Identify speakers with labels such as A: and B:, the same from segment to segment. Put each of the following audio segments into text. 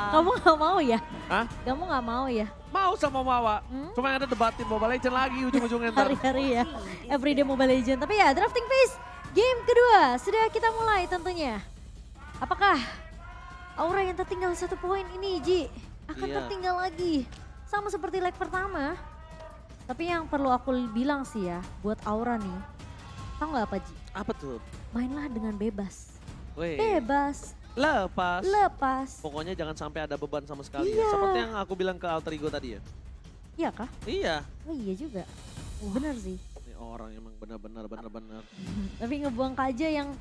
A: Kamu gak mau ya?
B: Hah?
A: Kamu gak mau ya?
B: Mau sama Mawa. Cuma yang ada debatin Mobile Legends lagi ujung-ujungnya ntar.
A: Hari-hari ya, everyday Mobile Legends. Tapi ya drafting phase game kedua sudah kita mulai tentunya. Apakah aura yang tertinggal 1 poin ini Ji akan tertinggal lagi? Sama seperti leg pertama. Tapi yang perlu aku bilang sih ya buat aura nih. Tahu gak apa Ji?
B: Apa tuh?
A: Mainlah dengan bebas.
B: Weh.
A: Bebas.
B: Lepas.
A: Lepas.
B: Pokoknya jangan sampai ada beban sama sekali
A: Iya.
B: ya. Seperti yang aku bilang ke Alter Ego tadi ya.
A: Iya kah?
B: Iya.
A: Oh iya juga. Bener sih.
B: Ini orang emang benar-benar.
A: Tapi ngebuang Kaja yang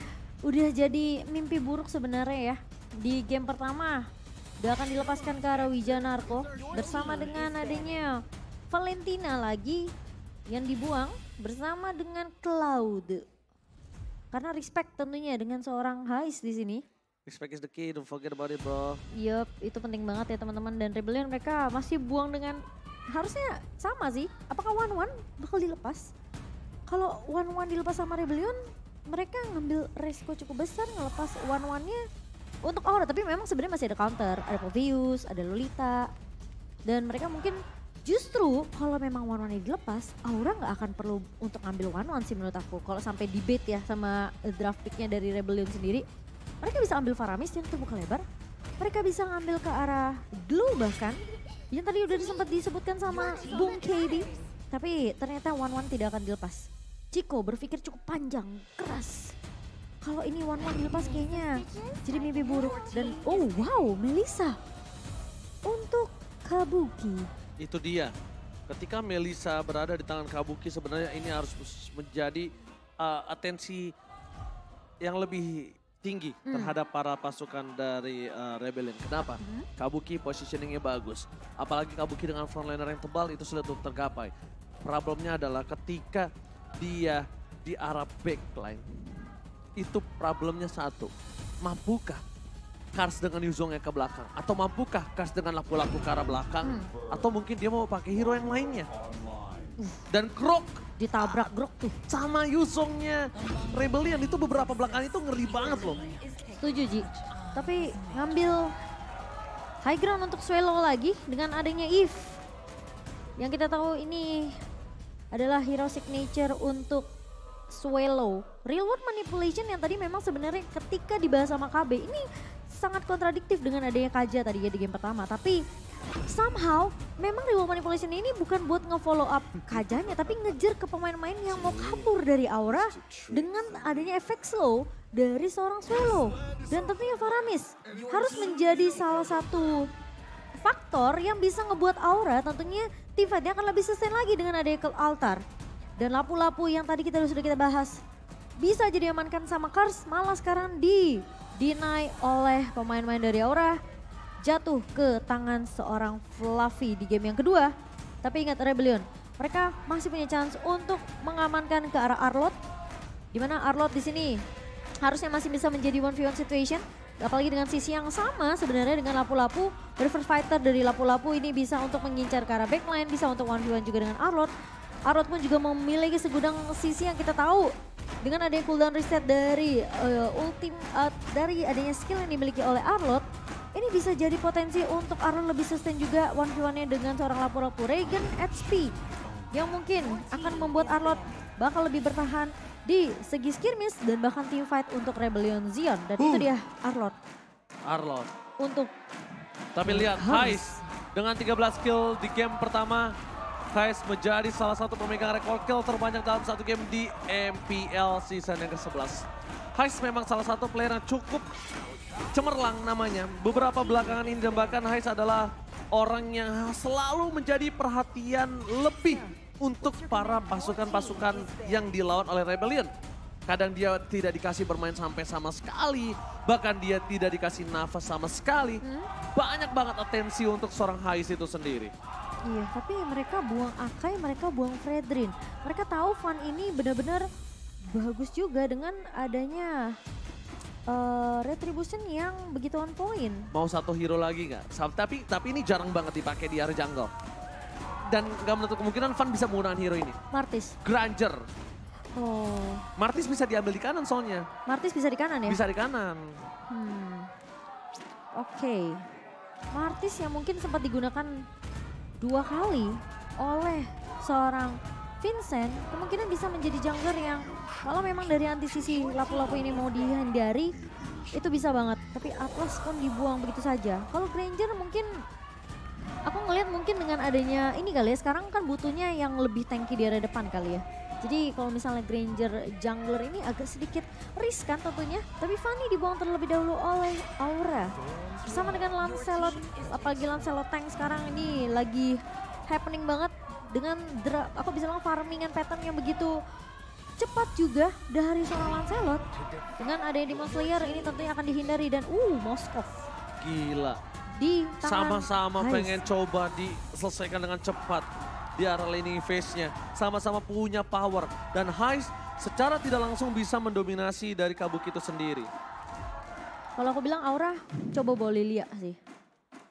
A: udah jadi mimpi buruk sebenarnya ya. Di game pertama udah akan dilepaskan ke arah Wijanarko bersama dengan adanya Valentina lagi yang dibuang bersama dengan Cloud. Karena respect tentunya dengan seorang Hais di sini.
B: Respect is the key, don't forget about it bro.
A: Yup, itu penting banget ya teman-teman. Dan Rebellion mereka masih buang dengan harusnya sama sih. Apakah One bakal dilepas? Kalau One dilepas sama Rebellion, mereka ngambil resiko cukup besar ngelepas One-nya untuk Aura. Tapi memang sebenarnya masih ada counter. Ada Povius, ada Lolita. Dan mereka mungkin justru kalau memang One-nya dilepas, Aura nggak akan perlu untuk ngambil One sih menurut aku. Kalau sampai debate ya sama draft picknya dari Rebellion sendiri. Mereka bisa ambil Faramis yang terbuka lebar. Mereka bisa ngambil ke arah Glue bahkan. Yang tadi udah sempat disebutkan sama Bung KB. Tapi ternyata One tidak akan dilepas. Chico berpikir cukup panjang, keras. Kalau ini One dilepas kayaknya jadi mimpi buruk. Dan oh wow, Melissa. Untuk Kabuki.
B: Itu dia. Ketika Melissa berada di tangan Kabuki sebenarnya ini harus menjadi atensi yang lebih tinggi terhadap para pasukan dari Rebellion. Kenapa? Kabuki positioningnya bagus. Apalagi Kabuki dengan frontliner yang tebal itu sudah tergapai. Problemnya adalah ketika dia di arah backline. Itu problemnya satu. Mampukah Kars dengan Yuzongnya ke belakang? Atau mampukah Kars dengan laku-laku ke arah belakang? Atau mungkin dia mau pakai hero yang lainnya? Dan Grok
A: Ditabrak Grok tuh.
B: sama Yuzongnya Rebellion itu beberapa belakangan itu ngeri banget loh.
A: Setuju Ji. Tapi ngambil high ground untuk Swallow lagi dengan adanya Eve. Yang kita tahu ini adalah hero signature untuk Swallow. Real world manipulation yang tadi memang sebenarnya ketika dibahas sama KB ini sangat kontradiktif dengan adanya Kaja tadi ya di game pertama. Tapi somehow memang real world manipulation ini bukan buat nge-follow up Kajanya tapi ngejar ke pemain-pemain yang mau kabur dari Aura dengan adanya efek slow dari seorang Swallow. Dan tentunya Faramis harus menjadi salah satu faktor yang bisa ngebuat Aura tentunya teamfight-nya akan lebih sustain lagi dengan adanya altar. Dan lapu-lapu yang tadi sudah kita bahas bisa jadi amankan sama Kars, malah sekarang deny oleh pemain-pemain dari Aura. Jatuh ke tangan seorang Fluffy di game yang kedua. Tapi ingat Rebellion, mereka masih punya chance untuk mengamankan ke arah Arlott. Dimana Arlott di sini harusnya masih bisa menjadi 1v1 situation. Apalagi dengan sisi yang sama sebenarnya dengan lapu-lapu. Reverse fighter dari lapu-lapu ini bisa untuk mengincar ke arah backline, bisa untuk 1v1 juga dengan Arlott. Arlott pun juga memiliki segudang sisi yang kita tahu. Dengan adanya cooldown reset dari dari adanya skill yang dimiliki oleh Arlott. Ini bisa jadi potensi untuk Arlott lebih sustain juga 1v1-nya dengan seorang lapu-lapu Regen HP. Yang mungkin akan membuat Arlott bakal lebih bertahan di segi skirmish dan bahkan team fight untuk Rebellion Zion. Dan itu dia Arlott. Untuk
B: Tapi lihat Hais dengan 13 kill di game pertama. Hais menjadi salah satu pemegang rekor kill terbanyak dalam satu game di MPL season yang ke-11. Hais memang salah satu player yang cukup cemerlang namanya. Beberapa belakangan ini dan bahkan Hais adalah orang yang selalu menjadi perhatian lebih untuk para pasukan-pasukan yang dilawan oleh Rebellion. Kadang dia tidak dikasih bermain sampai sama sekali, bahkan dia tidak dikasih nafas sama sekali. Banyak banget atensi untuk seorang Hais itu sendiri.
A: Iya, tapi mereka buang Akai, mereka buang Fredrin. Mereka tahu Van ini benar-benar bagus juga dengan adanya retribution yang begitu on point.
B: Mau satu hero lagi nggak? Tapi ini jarang banget dipakai di area jungle. Dan nggak menutup kemungkinan Van bisa menggunakan hero ini.
A: Martis.
B: Granger.
A: Oh.
B: Martis bisa diambil di kanan soalnya.
A: Martis bisa di kanan ya?
B: Bisa di kanan.
A: Oke. Martis yang mungkin sempat digunakan 2 kali oleh seorang Vincent, kemungkinan bisa menjadi jungler yang kalau memang dari anti-sisi lapu-lapu ini mau dihindari, itu bisa banget. Tapi Atlas pun dibuang begitu saja. Kalau Granger mungkin, aku ngelihat mungkin dengan adanya ini kali ya, sekarang kan butuhnya yang lebih tanky di area depan kali ya. Jadi kalau misalnya Granger jungler ini agak sedikit riskan tentunya. Tapi Fanny dibuang terlebih dahulu oleh Aura. Bersama dengan Lancelot, apalagi Lancelot tank sekarang ini lagi happening banget. Dengan aku bisa bilang farmingan pattern yang begitu cepat juga dari seorang Lancelot. Dengan adanya Demon Slayer ini tentunya akan dihindari dan Moskov.
B: Gila.
A: Di tangan
B: Sama-sama
A: Heist.
B: pengen coba diselesaikan dengan cepat di arah laning phase-nya. Sama-sama punya power. Dan Heist secara tidak langsung bisa mendominasi dari Kabuki itu sendiri.
A: Kalau aku bilang Aura coba bawa Lilia sih.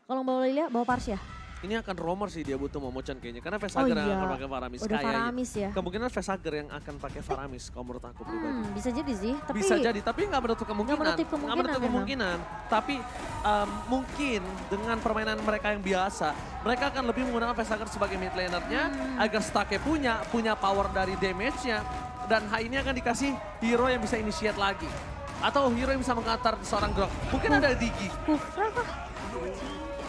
A: Kalau bawa Lilia bawa Parsya.
B: Ini akan romer sih dia butuh Momochan kayaknya. Karena Vesager yang akan pakai Faramis.
A: Udah Faramis ya.
B: Kemungkinan Vesager yang akan pakai Faramis kalau menurut aku pribadi.
A: Bisa jadi sih. Tapi
B: Bisa jadi, tapi nggak menutup kemungkinan.
A: Nggak menutup
B: kemungkinan. Tapi mungkin dengan permainan mereka yang biasa, mereka akan lebih menggunakan Vesager sebagai mid laner-nya agar stacknya punya power dari damage-nya. Dan high ini akan dikasih hero yang bisa initiate lagi. Atau hero yang bisa mengantar seorang Grok. Mungkin ada Digi.
A: Kufra kah?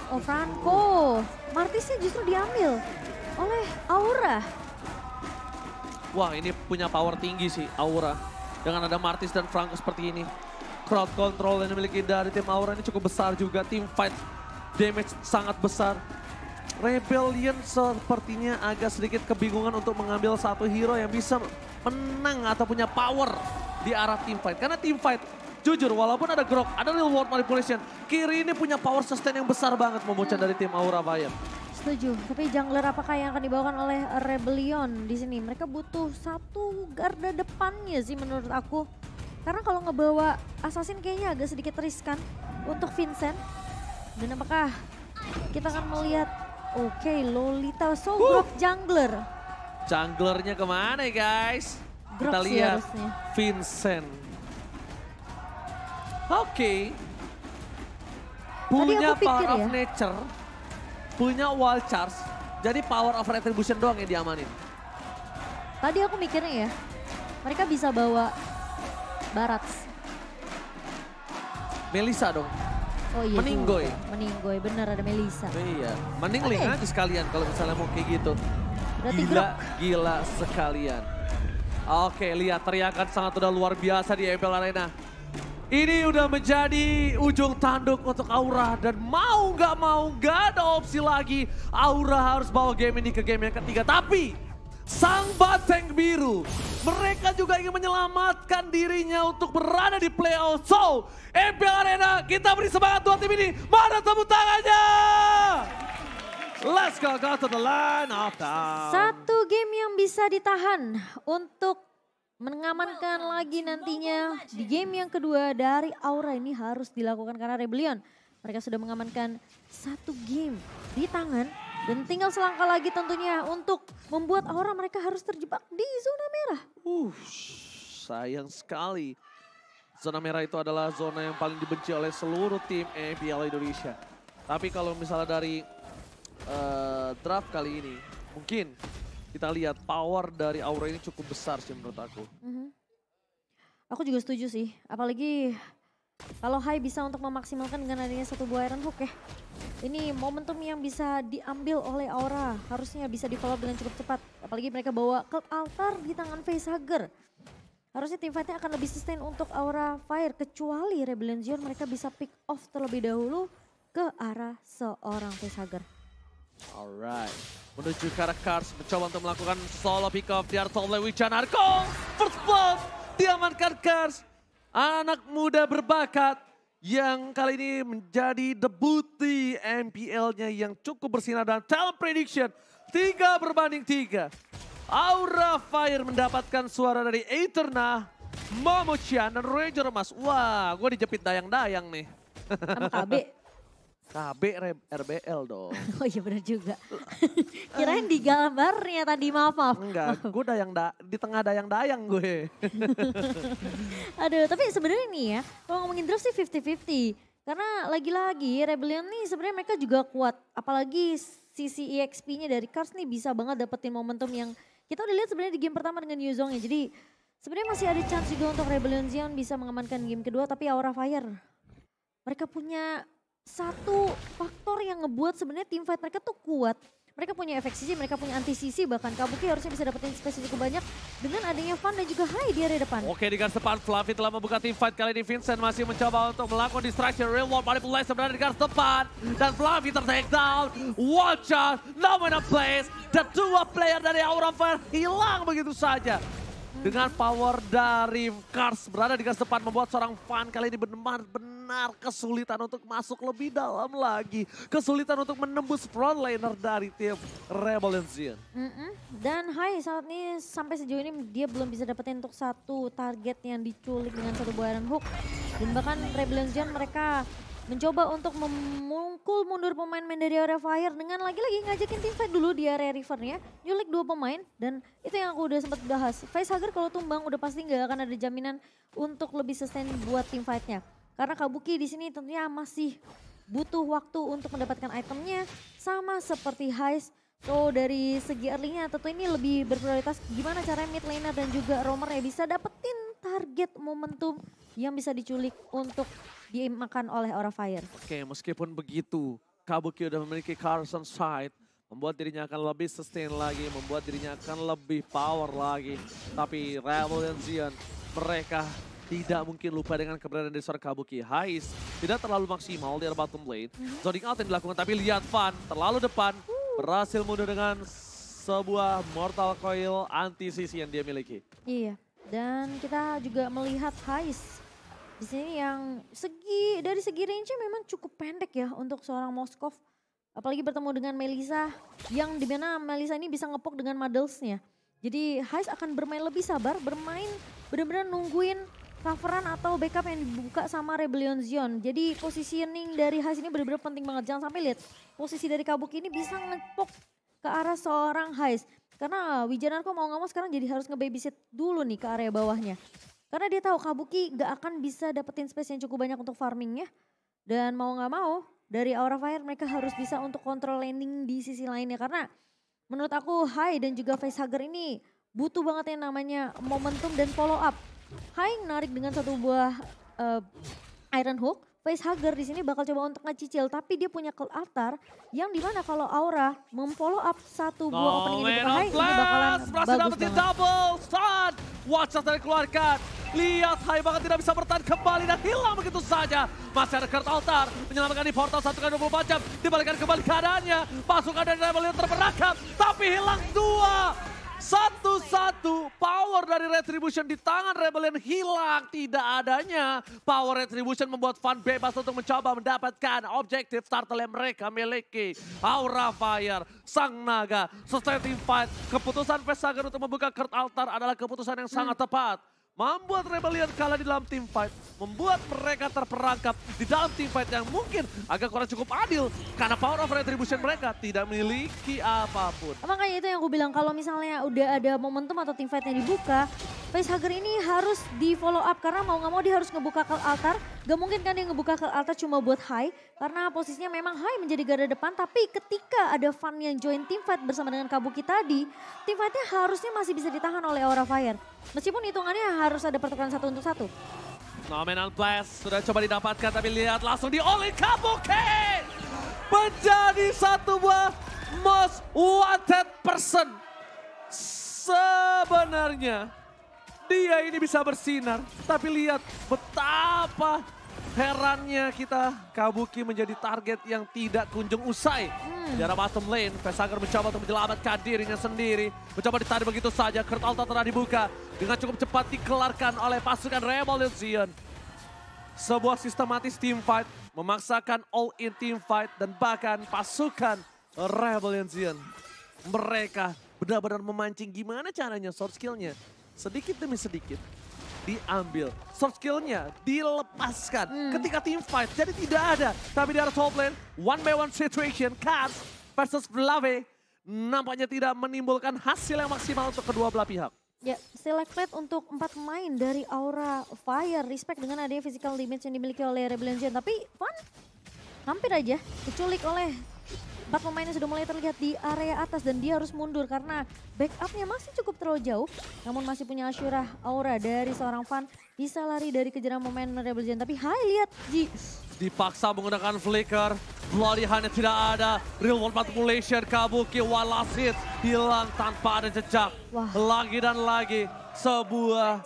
A: Oh Franco, Martisnya justru diambil oleh Aura.
B: Wah ini punya power tinggi sih Aura. Dengan ada Martis dan Franco seperti ini. Crowd control yang dimiliki dari tim Aura ini cukup besar juga. Team fight damage sangat besar. Rebellion sepertinya agak sedikit kebingungan untuk mengambil satu hero yang bisa menang atau punya power di arah team fight. Karena team fight jujur walaupun ada Grok, ada real world manipulation, Kiri ini punya power sustain yang besar banget Momochan dari tim Aura Fire.
A: Setuju, tapi jungler apakah yang akan dibawakan oleh Rebellion di sini? Mereka butuh satu garda depannya sih menurut aku. Karena kalau ngebawa Assassin kayaknya agak sedikit riskan untuk Vincent. Dan apakah kita akan melihat, oke, Lolita Grok jungler.
B: Junglernya kemana ya guys?
A: Grok
B: Kita
A: sih
B: lihat
A: harusnya.
B: Vincent. Oke. Punya
A: aku pikir
B: power of
A: ya.
B: nature, punya wall charge, jadi power of retribution doang yang diamanin.
A: Tadi aku mikirnya ya, mereka bisa bawa Barats.
B: Melissa dong.
A: Oh iya
B: Meninggoy.
A: juga. Meninggoy, bener ada Melissa.
B: Iya, mending link aja sekalian kalau misalnya mau kayak gitu.
A: Berarti
B: Gila sekalian. Oke, lihat teriakan sangat udah luar biasa di MPL Arena. Ini udah menjadi ujung tanduk untuk Aura dan mau nggak ada opsi lagi. Aura harus bawa game ini ke game yang ketiga. Tapi sang Bateng Biru, mereka juga ingin menyelamatkan dirinya untuk berada di playoff. So, MPL Arena kita beri semangat dua tim ini. Mana tepuk tangannya? Let's go to the line of time.
A: satu game yang bisa ditahan untuk mengamankan lagi nantinya di game yang kedua dari Aura ini harus dilakukan karena Rebellion. Mereka sudah mengamankan satu game di tangan dan tinggal selangkah lagi tentunya untuk membuat Aura mereka harus terjebak di zona merah.
B: Sayang sekali. Zona merah itu adalah zona yang paling dibenci oleh seluruh tim MPL Indonesia. Tapi kalau misalnya dari draft kali ini, mungkin kita lihat power dari Aura ini cukup besar sih menurut aku.
A: Aku juga setuju sih, apalagi kalau Hai bisa untuk memaksimalkan dengan adanya satu buah Iron Hook ya. Ini momentum yang bisa diambil oleh Aura, harusnya bisa di-follow dengan cukup cepat. Apalagi mereka bawa Cloud Altar di tangan Facehugger. Harusnya tim fightnya akan lebih sustain untuk Aura Fire, kecuali Rebellion Zion mereka bisa pick off terlebih dahulu ke arah seorang Facehugger.
B: Alright, menuju ke arah Kars, mencoba untuk melakukan solo pick off di Artol Wijanarko. First blood, diamankan Kars. Anak muda berbakat yang kali ini menjadi debut di MPL-nya yang cukup bersinar dan talent prediction 3-3. Aura Fire mendapatkan suara dari Eterna, Momochan, dan Ranger Emas. Wah, gue dijepit dayang-dayang nih.
A: Sama KB.
B: KB RBL dong.
A: Oh iya benar juga. Kirain di gambarnya tadi, maaf.
B: Enggak, gue di tengah dayang-dayang gue.
A: Aduh, tapi sebenarnya nih ya, kalau ngomongin draft sih 50-50. Karena lagi-lagi Rebellion nih sebenarnya mereka juga kuat. Apalagi sisi EXP-nya dari Cars nih bisa banget dapetin momentum yang kita udah lihat sebenarnya di game pertama dengan Yuzong ya. Jadi sebenarnya masih ada chance juga untuk Rebellion Zion bisa mengamankan game kedua. Tapi Aura Fire mereka punya satu faktor yang ngebuat sebenarnya team fight mereka tuh kuat. Mereka punya efek sisi, mereka punya anti sisi, bahkan Kabuki harusnya bisa dapetin space cukup banyak dengan adanya Fan dan juga Hai di area depan.
B: Oke, di garis depan Fluffy telah membuka team fight. Kali ini Vincent masih mencoba untuk melakukan distraction. Real world manipulation berada di garis depan. Dan Fluffy ter-take down. Watch out, no in a place. Dan dua player dari Aura Fire hilang begitu saja. Dengan power dari Cars berada di garis depan membuat seorang Fan kali ini benar-benar kesulitan untuk masuk lebih dalam lagi. Kesulitan untuk menembus front laner dari tim Rebellion Zion.
A: Dan Hai saat ini sampai sejauh ini dia belum bisa dapetin untuk satu target yang diculik dengan satu buah Iron Hook. Dan bahkan Rebellion Zion mereka mencoba untuk memukul mundur pemain-pemain dari area Fire dengan lagi-lagi ngajakin tim fight dulu di area River-nya. Nyulik dua pemain dan itu yang aku udah sempat bahas. Facehugger kalau tumbang udah pasti nggak akan ada jaminan untuk lebih sustain buat tim fight-nya. Karena Kabuki di sini tentunya masih butuh waktu untuk mendapatkan itemnya sama seperti Heist. So dari segi early-nya tentu ini lebih berprioritas gimana caranya mid laner dan juga roamer ya bisa dapetin target momentum yang bisa diculik untuk dimakan oleh Aura Fire.
B: Oke, meskipun begitu, Kabuki udah memiliki Carson Side, membuat dirinya akan lebih sustain lagi, membuat dirinya akan lebih power lagi. Tapi Rebellion Zion, mereka tidak mungkin lupa dengan keberadaan dari seorang Kabuki. Heist tidak terlalu maksimal di area bottom lane. Zoning out yang dilakukan, tapi lihat Fan terlalu depan, berhasil mundur dengan sebuah Mortal Coil anti-CC yang dia miliki.
A: Iya, dan kita juga melihat Heist di sini yang dari segi range-nya memang cukup pendek ya untuk seorang Moskov. Apalagi bertemu dengan Melissa yang dimana Melissa ini bisa ngepok dengan Muddles-nya. Jadi Heist akan bermain lebih sabar, bermain benar-benar nungguin coveran atau backup yang dibuka sama Rebellion Zion. Jadi positioning dari Heist ini benar-benar penting banget. Jangan sampai lihat posisi dari Kabuki ini bisa ngepok ke arah seorang Heist. Karena Wijanarko mau nggak mau sekarang jadi harus nge-babysit dulu nih ke area bawahnya. Karena dia tahu Kabuki gak akan bisa dapetin space yang cukup banyak untuk farmingnya. Dan mau gak mau dari Aura Fire mereka harus bisa untuk kontrol landing di sisi lainnya. Karena menurut aku Hai dan juga Facehugger ini butuh banget yang namanya momentum dan follow up. Hai narik dengan satu buah Iron Hook. Facehugger di sini bakal coba untuk ngecicil, tapi dia punya Cult Altar yang dimana kalau Aura memfollow up satu buah opening ini ke Hai, ini bakalan bagus banget.
B: Double stun, watch out dari keluarkan. Lihat Hai bahkan tidak bisa bertahan kembali dan hilang begitu saja. Masih ada Cult Altar menyelamatkan di portal 1x24 jam. Dibalikan kembali keadaannya, pasukan dari Rebellion terperangkap, tapi hilang dua. Satu-satu power dari Retribution di tangan Rebellion hilang. Tidak adanya power Retribution membuat Fan bebas untuk mencoba mendapatkan objektif turtle yang mereka miliki. Aura Fire, Sang Naga, sustain team fight. Keputusan Facehugger untuk membuka Cult Altar adalah keputusan yang sangat tepat. Membuat Rebellion kalah di dalam team fight. Membuat mereka terperangkap di dalam team fight yang mungkin agak kurang cukup adil. Karena power of retribution mereka tidak memiliki apapun.
A: Makanya itu yang aku bilang kalau misalnya udah ada momentum atau team fight yang dibuka. Facehugger ini harus di follow up karena mau gak mau dia harus ngebuka Cult Altar. Gak mungkin kan dia ngebuka Cult Altar cuma buat Hai. Karena posisinya memang Hai menjadi garda depan. Tapi ketika ada Fan yang join team fight bersama dengan Kabuki tadi. Team fightnya harusnya masih bisa ditahan oleh Aura Fire. Meskipun hitungannya harus ada pertukaran 1 untuk 1.
B: Nominal Blast sudah coba didapatkan tapi lihat langsung di oleh Kabuki. Menjadi satu buah most wanted person. Sebenarnya dia ini bisa bersinar. Tapi lihat betapa herannya kita Kabuki menjadi target yang tidak kunjung usai. Di arah bottom lane, Facehugger mencoba untuk menyelamatkan dirinya sendiri. Mencoba ditarik begitu saja, Cult Altar telah dibuka. Dengan cukup cepat dikelarkan oleh pasukan Rebellion Zion. Sebuah sistematis team fight, memaksakan all-in team fight. Dan bahkan pasukan Rebellion Zion. Mereka benar-benar memancing gimana caranya sword skillnya. Sedikit demi sedikit diambil. Sword skillnya dilepaskan ketika team fight. Jadi tidak ada. Tapi di arah top lane, 1v1 situation. Cars versus Fluffy nampaknya tidak menimbulkan hasil yang maksimal untuk kedua belah pihak.
A: Ya, select plate untuk 4 pemain dari Aura Fire. Respect dengan adanya physical damage yang dimiliki oleh Rebellion Zen. Tapi Van hampir aja diculik oleh 4 pemain yang sudah mulai terlihat di area atas. Dan dia harus mundur karena backupnya masih cukup terlalu jauh. Namun masih punya Ashura Aura dari seorang Van. Bisa lari dari kejaran pemain Rebellion Zen. Tapi lihat Ji.
B: Dipaksa menggunakan flicker. Bloody hanya tidak ada. Real world manipulation. Kabuki one last hit. Hilang tanpa ada jejak.
A: Wah.
B: Lagi dan lagi. Sebuah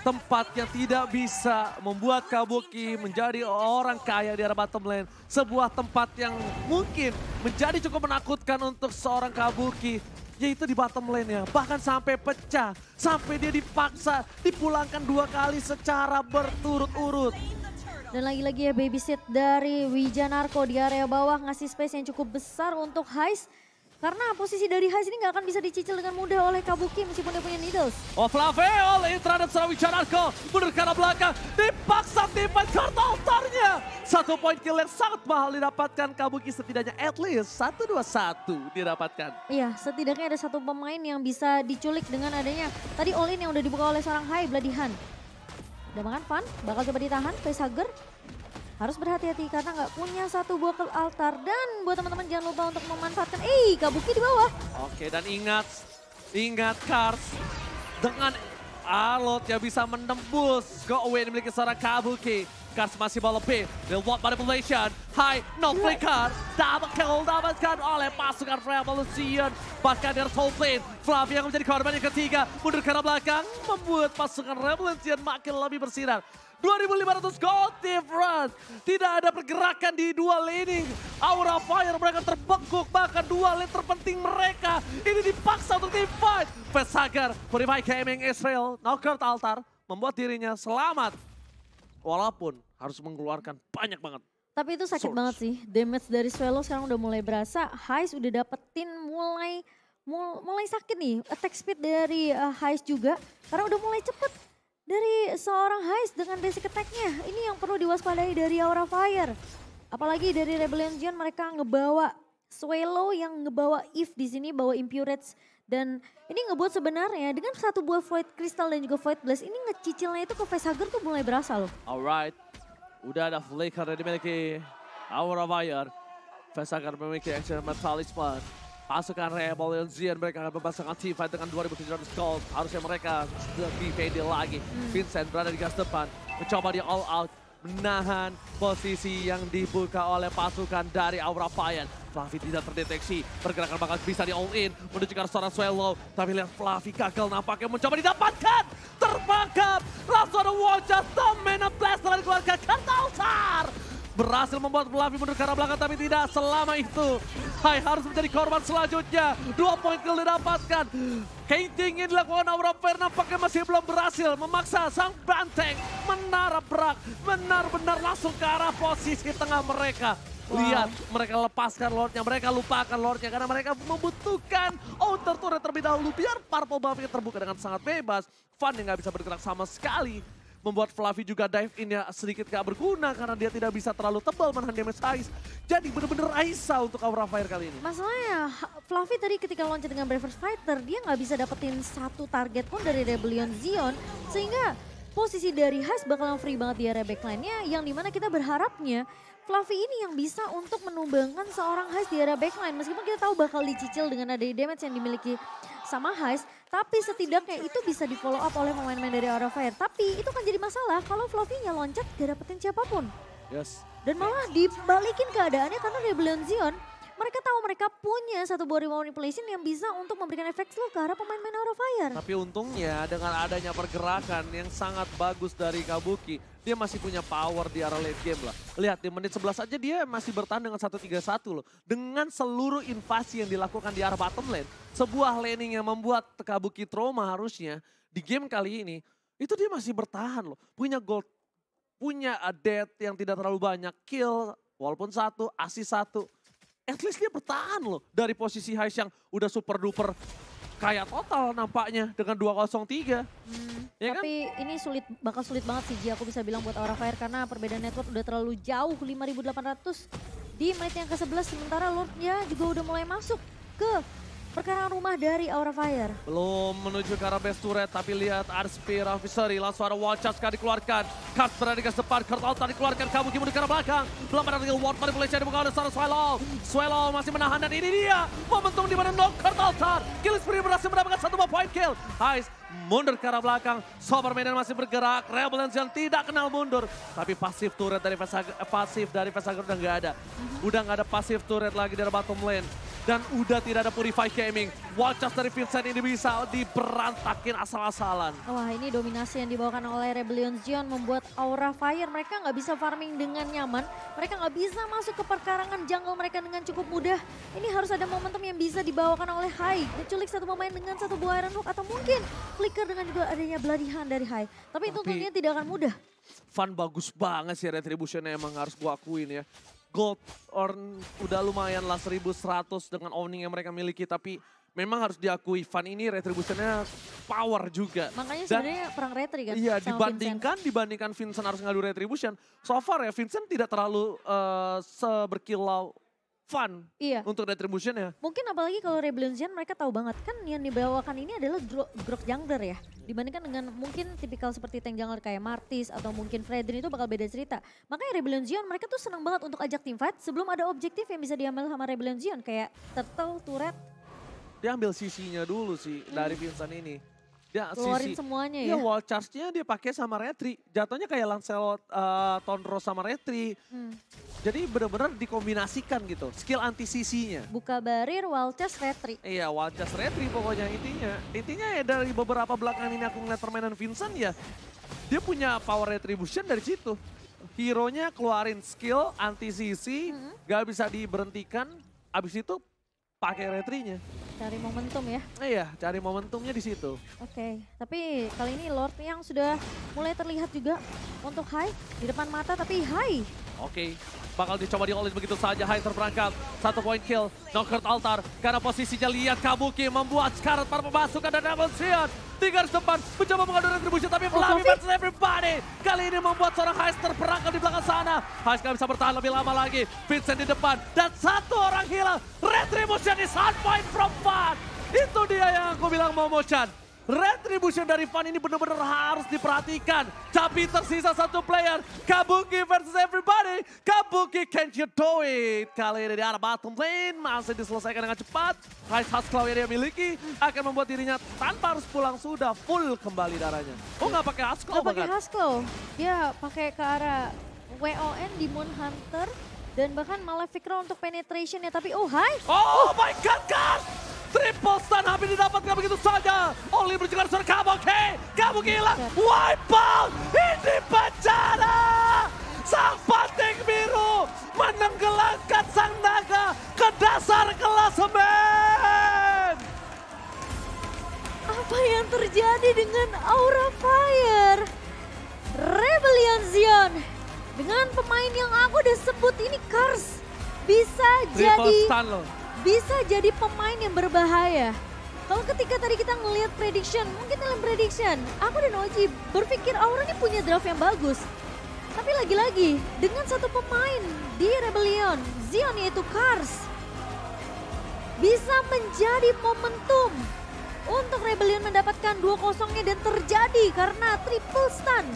B: tempat yang tidak bisa membuat Kabuki menjadi orang kaya di arah bottom lane. Sebuah tempat yang mungkin menjadi cukup menakutkan untuk seorang Kabuki. Yaitu di bottom lane-nya. Bahkan sampai pecah. Sampai dia dipaksa dipulangkan 2 kali secara berturut-urut.
A: Dan lagi-lagi ya babysit dari Wijanarko di area bawah ngasih space yang cukup besar untuk Heist. Karena posisi dari Heist ini nggak akan bisa dicicil dengan mudah oleh Kabuki meskipun dia punya needles.
B: Oh Flave oleh terhadap seorang Wijanarko. Mundur ke arah belakang. Dipaksa timpan kartu altarnya. 1 poin kill yang sangat mahal didapatkan Kabuki. Setidaknya at least 1-2-1 didapatkan.
A: Iya, setidaknya ada 1 pemain yang bisa diculik dengan adanya tadi all in yang udah dibuka oleh seorang Hai Bloody Han. Udah makan Van, bakal coba ditahan, Facehugger. Harus berhati-hati karena nggak punya 1 buah altar. Dan buat teman-teman jangan lupa untuk memanfaatkan, Kabuki di bawah.
B: Oke, dan ingat Kars dengan Alot yang bisa menembus go away yang dimiliki seorang Kabuki. Kars masih bawa lebih, real world manipulation, high, no flicker, double kill dapatkan oleh pasukan Revolution. Bahkan dari soul plane, Flavia yang menjadi korban yang ketiga, mundur ke arah belakang, membuat pasukan Revolution makin lebih bersinar. 2.500 gold difference. Tidak ada pergerakan di 2 laning. Aura Fire mereka terbengkok. Bahkan 2 lane terpenting mereka. Ini dipaksa untuk team fight. Facehugger, Purify Gaming Israel, knockout altar. Membuat dirinya selamat. Walaupun harus mengeluarkan banyak banget.
A: Tapi itu sakit banget sih. Damage dari Swallow sekarang udah mulai berasa. Heist udah dapetin mulai sakit nih. Attack speed dari Heist juga. Karena udah mulai cepet. Dari seorang Heist dengan basic attack-nya. Ini yang perlu diwaspadai dari Aura Fire. Apalagi dari Rebellion Zen mereka ngebawa Swallow yang ngebawa Eve di sini, bawa Impurates. Dan ini ngebuat sebenarnya dengan 1 buah Void Crystal dan juga Void Blast, ini ngecicilnya itu ke Facehugger tuh mulai berasa loh.
B: Alright, udah ada flicker yang dimiliki Aura Fire. Facehugger memiliki action Metalisman. Pasukan Rebellion Zen mereka akan memasangkan team fight dengan 2.700 gold. Harusnya mereka lebih pede lagi. Vincent berada di gas depan, mencoba dia all out. Menahan posisi yang dibuka oleh pasukan dari Aura Fire. Fluffy tidak terdeteksi, pergerakan bakal bisa di all in. Menuju ke arah seorang Swallow, tapi lihat Fluffy gagal nampaknya mencoba didapatkan. Tertangkap, langsung ada wajah Domina Blast telah dikeluarkan kartu altar. Berhasil membuat Fluffy mundur ke arah belakang tapi tidak selama itu. Hai harus menjadi korban selanjutnya. 2 poin kill didapatkan. Kating yang dilakukan Aura Fire nampaknya masih belum berhasil. Memaksa sang banteng menabrak benar-benar langsung ke arah posisi tengah mereka. Lihat mereka lepaskan Lordnya, mereka lupakan Lordnya karena mereka membutuhkan outer turret terlebih dahulu. Biar Purple Buffy terbuka dengan sangat bebas. Van yang gak bisa bergerak sama sekali. Membuat Fluffy juga dive in-nya sedikit gak berguna karena dia tidak bisa terlalu tebal menahan damage Heist. Jadi bener-bener Aisa untuk Aura Fire kali ini.
A: Masalahnya Fluffy tadi ketika loncat dengan Bravers Fighter dia nggak bisa dapetin 1 target pun dari Rebellion Zen. Sehingga posisi dari Heist bakalan free banget di area backline-nya yang dimana kita berharapnya Fluffy ini yang bisa untuk menumbangkan seorang Heist di area backline. Meskipun kita tahu bakal dicicil dengan ada damage yang dimiliki sama Heist. Tapi setidaknya itu bisa di follow up oleh pemain-pemain dari Aura Fire. Tapi itu kan jadi masalah kalau Fluffy-nya loncat gak dapetin siapapun.
B: Yes.
A: Dan malah dibalikin keadaannya karena Rebellion Zen. Mereka tahu mereka punya 1 buah remote manipulation yang bisa untuk memberikan efek slow ke arah pemain-pemain Aura Fire.
B: Tapi untungnya dengan adanya pergerakan yang sangat bagus dari Kabuki, dia masih punya power di arah late game lah. Lihat di menit 11 aja dia masih bertahan dengan 1-3-1 loh. Dengan seluruh invasi yang dilakukan di arah bottom lane. Sebuah laning yang membuat Kabuki trauma harusnya di game kali ini. Itu dia masih bertahan loh. Punya gold, punya death yang tidak terlalu banyak. Kill walaupun 1, assist 1. At least dia bertahan loh dari posisi Heist yang udah super duper kaya total nampaknya dengan 203. Ya
A: tapi
B: kan?
A: ini bakal sulit banget sih Ji, aku bisa bilang buat Aura Fire karena perbedaan network udah terlalu jauh 5.800 di menit yang ke-11 sementara Lordnya juga udah mulai masuk ke perkarangan rumah dari Aura Fire.
B: Belum menuju ke arah base turret, tapi lihat ada Spear of Visery, langsung ada Wall Charge dikeluarkan. Kart berada di garis depan, Kurt Altar dikeluarkan, Kabuki menuju ke arah belakang. Belum ada Real World Manipulation dibuka oleh seorang Swallow. Swallow masih menahan dan ini dia momentum di mana knock Kurt Altar. Kill Spree berhasil mendapatkan 1 point kill. Heist mundur ke arah belakang, Sober Medan masih bergerak, Rebel yang tidak kenal mundur. Tapi pasif turret dari Vesager udah nggak ada. Udah nggak ada pasif turret lagi dari bottom lane. Dan udah tidak ada Purify Gaming. Watch out dari Vincent ini bisa diberantakin asal-asalan.
A: Wah, ini dominasi yang dibawakan oleh Rebellion Zion membuat Aura Fire mereka nggak bisa farming dengan nyaman. Mereka nggak bisa masuk ke perkarangan jungle mereka dengan cukup mudah. Ini harus ada momentum yang bisa dibawakan oleh Hai. Menculik satu pemain dengan satu buah Iron Hook atau mungkin flicker dengan juga adanya Bloody Hand dari Hai. Tapi itu tentunya tidak akan mudah.
B: Fun bagus banget sih Retribution-nya, emang harus gua akuin ya. Gold Orn udah lumayan lah 1100 dengan owning yang mereka miliki, tapi memang harus diakui Fun ini Retribution-nya power juga.
A: Makanya sebenarnya perang Retri kan.
B: Iya,
A: sama
B: dibandingkan Vincent harus ngadu Retribution. So far ya Vincent tidak terlalu seberkilau Fun untuk Retribution ya.
A: Mungkin apalagi kalau Rebellion Zion mereka tahu banget kan yang dibawakan ini adalah Grok Jungler ya. Dibandingkan dengan mungkin tipikal seperti tank jungler kayak Martis atau mungkin Fredrin itu bakal beda cerita. Makanya Rebellion Zion mereka tuh senang banget untuk ajak team fight sebelum ada objektif yang bisa diambil sama Rebellion Zion kayak turtle, turret.
B: Dia ambil sisinya dulu sih dari Vincent ini. Dia
A: keluarin semuanya ya.
B: Iya, wall charge-nya dia pakai sama Retri. Jatuhnya kayak Lancelot, Tonro sama Retri. Jadi benar-benar dikombinasikan gitu, skill anti-CC-nya.
A: Buka barir, wall charge, Retri.
B: Iya, wall charge Retri pokoknya intinya. Intinya ya dari beberapa belakangan ini aku ngeliat permainan Vincent ya, dia punya power retribution dari situ. Hero-nya keluarin skill anti-CC, gak bisa diberhentikan, abis itu pakai Retrinya.
A: Cari momentum ya.
B: Iya, cari momentumnya di situ.
A: Oke, tapi kali ini Lord yang sudah mulai terlihat juga untuk Hai di depan mata, tapi Hai.
B: Oke, bakal dicoba di-all-in begitu saja. Hai terperangkap, 1 point kill. Knockert Altar, karena posisinya lihat Kabuki membuat sekarat para pemasukan dan Double Shield. 3 garis depan, mencoba mengadu retribution tapi Flavi versus everybody. Kali ini membuat seorang Heist terperangkap di belakang sana. Heist gak bisa bertahan lebih lama lagi. Vincent di depan dan 1 orang hilang. Retribution is hard point from Fun. Itu dia yang aku bilang Momo-chan. Retribution dari Fun ini benar-benar harus diperhatikan. Tapi tersisa 1 player. Kabuki versus everybody. Kabuki, can't you do it? Kali ini di arah bottom lane. Masih diselesaikan dengan cepat. Heist Husklaw yang dia miliki akan membuat dirinya tanpa harus pulang sudah full kembali darahnya. Oh nggak pakai Husklaw
A: bahkan? Nggak pakai Husklaw. Dia pakai ke arah WON, Demon Hunter. Dan bahkan Malefic Round untuk penetration ya. Tapi Hai.
B: Oh my god, God! Triple stun hampir didapatkan begitu saja. Oli berjalan seorang Kabuki. Kabuki hilang. Wipe out. Ini bencana. Sang Panting Biru menenggelamkan sang naga ke dasar klasemen.
A: Apa yang terjadi dengan Aura Fire? Rebellion Zion. Dengan pemain yang aku udah sebut ini Kars. Bisa jadi pemain yang berbahaya. Kalau ketika tadi kita ngelihat prediction, mungkin dalam prediction, aku dan Oji berpikir Aura ini punya draft yang bagus. Tapi lagi-lagi, dengan 1 pemain di Rebellion, Zion yaitu Kars, bisa menjadi momentum untuk Rebellion mendapatkan 2-0-nya dan terjadi karena triple stun.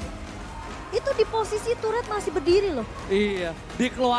A: Itu di posisi turret masih berdiri loh.
B: Iya, dikeluarkan.